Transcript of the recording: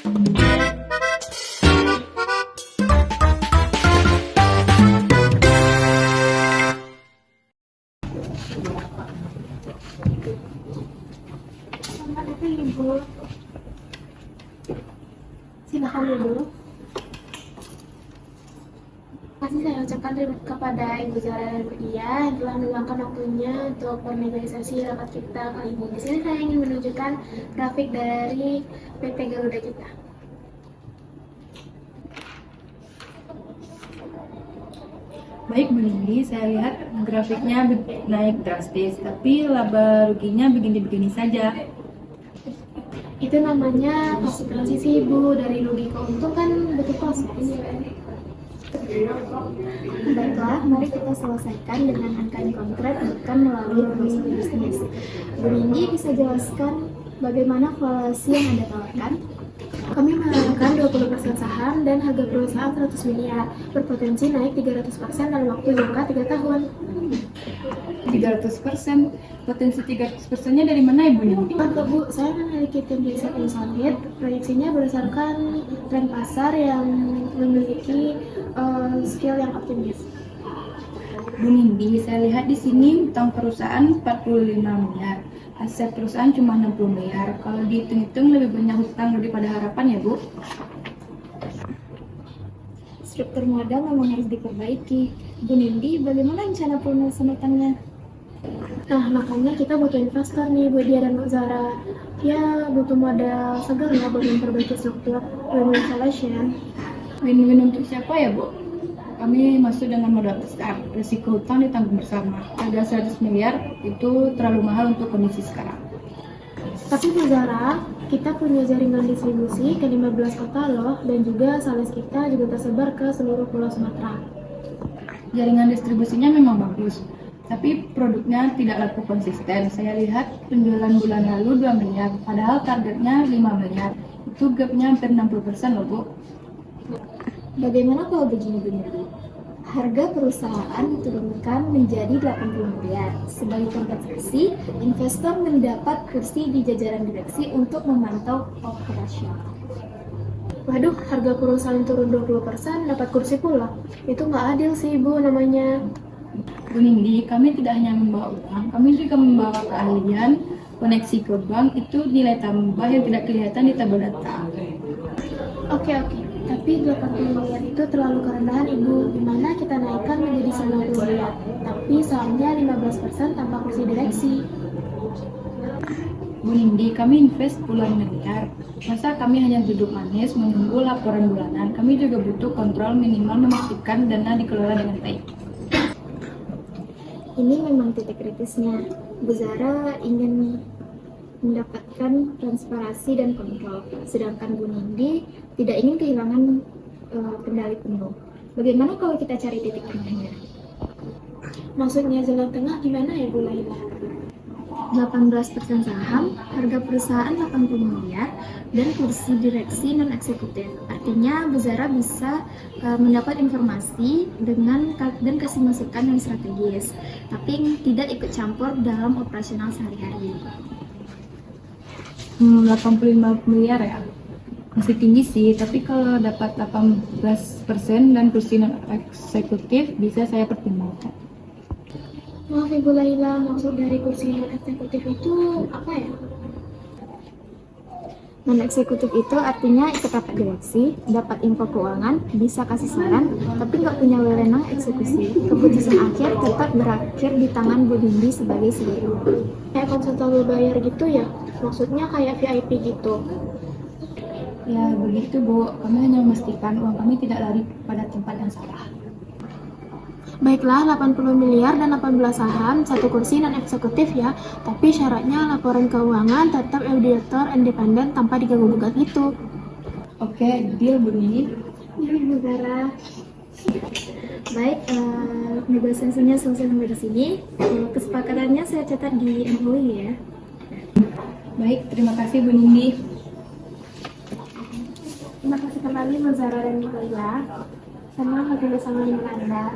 Selamat datang Ibu. Silakan Ibu. Terima kasih saya ucapkan kepada Ibu Zara dan Bu Dia yang telah meluangkan waktunya untuk bernegosiasi rapat kita kali ini. Di sini saya ingin menunjukkan grafik dari PT Garuda kita. Baik Bu Nindi, saya lihat grafiknya naik drastis, tapi laba ruginya begini-begini saja. Itu namanya fase transisi Ibu, dari rugi ke untung kan butuh proses. Baiklah, mari kita selesaikan dengan angka yang konkret bukan melalui filosofi bisnis. Bu Nindi bisa jelaskan bagaimana valuasi yang Anda tawarkan? Kami menawarkan 20% saham dan harga perusahaan 100 miliar, berpotensi naik 300% dalam waktu jangka 3 tahun. 300%, potensi 300%-nya dari mana Ibu Nindi? Mantap Bu, saya memiliki tim riset yang solid. Proyeksinya berdasarkan tren pasar yang memiliki skill yang optimis. Bu Nindi, saya lihat di sini utang perusahaan 45 miliar, aset perusahaan cuma 60 miliar. Kalau dihitung-hitung lebih banyak hutang daripada harapan ya Bu? Struktur modal memang harus diperbaiki. Bu Nindi, bagaimana rencana pelunasan utangnya? Nah, makanya kita butuh investor nih, Bu Dia dan Bu Zara. Ya, butuh modal segar ya buat memperbaiki struktur win-win solution. Win-win untuk siapa ya Bu? Kami masuk dengan modal besar, risiko hutang ditanggung bersama. Harga 100 miliar itu terlalu mahal untuk kondisi sekarang. Tapi Bu Zara, kita punya jaringan distribusi ke 15 kota loh, dan juga sales kita juga tersebar ke seluruh pulau Sumatera. Jaringan distribusinya memang bagus, tapi produknya tidak laku konsisten. Saya lihat penjualan bulan lalu 2 miliar, padahal targetnya 5 miliar. Itu gapnya hampir 60% loh Bu. Bagaimana kalau begini Bu Nindi? Harga perusahaan diturunkan menjadi 80 miliar. Sebagai kompensasi, investor mendapat kursi di jajaran direksi untuk memantau operasional. Waduh, harga perusahaan turun 20%, dapat kursi pula. Itu nggak adil sih Bu namanya. Bu Nindi, kami tidak hanya membawa uang, kami juga membawa keahlian, koneksi ke bank, itu nilai tambah yang tidak kelihatan di tabel data. Oke. Tapi 80 miliar itu terlalu kerendahan Ibu. Dimana kita naikkan menjadi 90 miliar. Tapi sahamnya 15% tanpa kursi direksi. Bu Nindi, kami invest puluhan miliar. Masa kami hanya duduk manis menunggu laporan bulanan? Kami juga butuh kontrol minimal memastikan dana dikelola dengan baik. Ini memang titik kritisnya. Bu Zara ingin mendapatkan transparansi dan kontrol, sedangkan Bu Nindi tidak ingin kehilangan kendali penuh. Bagaimana kalau kita cari titik tengahnya? Maksudnya jalan tengah gimana ya Bu Laila? 18% saham, harga perusahaan 80 miliar, dan kursi direksi non-eksekutif. Artinya Bu Zara bisa mendapat informasi dan kasih masukan yang strategis, tapi tidak ikut campur dalam operasional sehari-hari. 85 miliar ya? Masih tinggi sih, tapi kalau dapat 18% dan kursi non-eksekutif bisa saya pertimbangkan. Maaf Ibu Laila, maksud dari kursi non-eksekutif itu apa ya? Non-eksekutif itu artinya ikut rapat direksi, dapat info keuangan, bisa kasih saran, tapi nggak punya wewenang eksekusi. Keputusan akhir tetap berakhir di tangan Bu Nindi sebagai CEO. Kayak konsultan berbayar gitu ya? Maksudnya kayak VIP gitu? Ya begitu Bu, kami hanya memastikan uang kami tidak lari pada tempat yang salah. Baiklah, 80 miliar dan 18 saham, satu kursi non-eksekutif ya. Tapi syaratnya laporan keuangan tetap auditor independen tanpa diganggu-gugat itu. Oke, deal Bu Nindi. Ya, Bu Zara. Baik, negosiasinya selesai sampai di sini. Kesepakatannya saya catat di MOU ya. Baik, terima kasih Bu Nindi. Terima kasih kembali Bu Zara dan Bu Laila. Senang bekerja sama dengan Anda.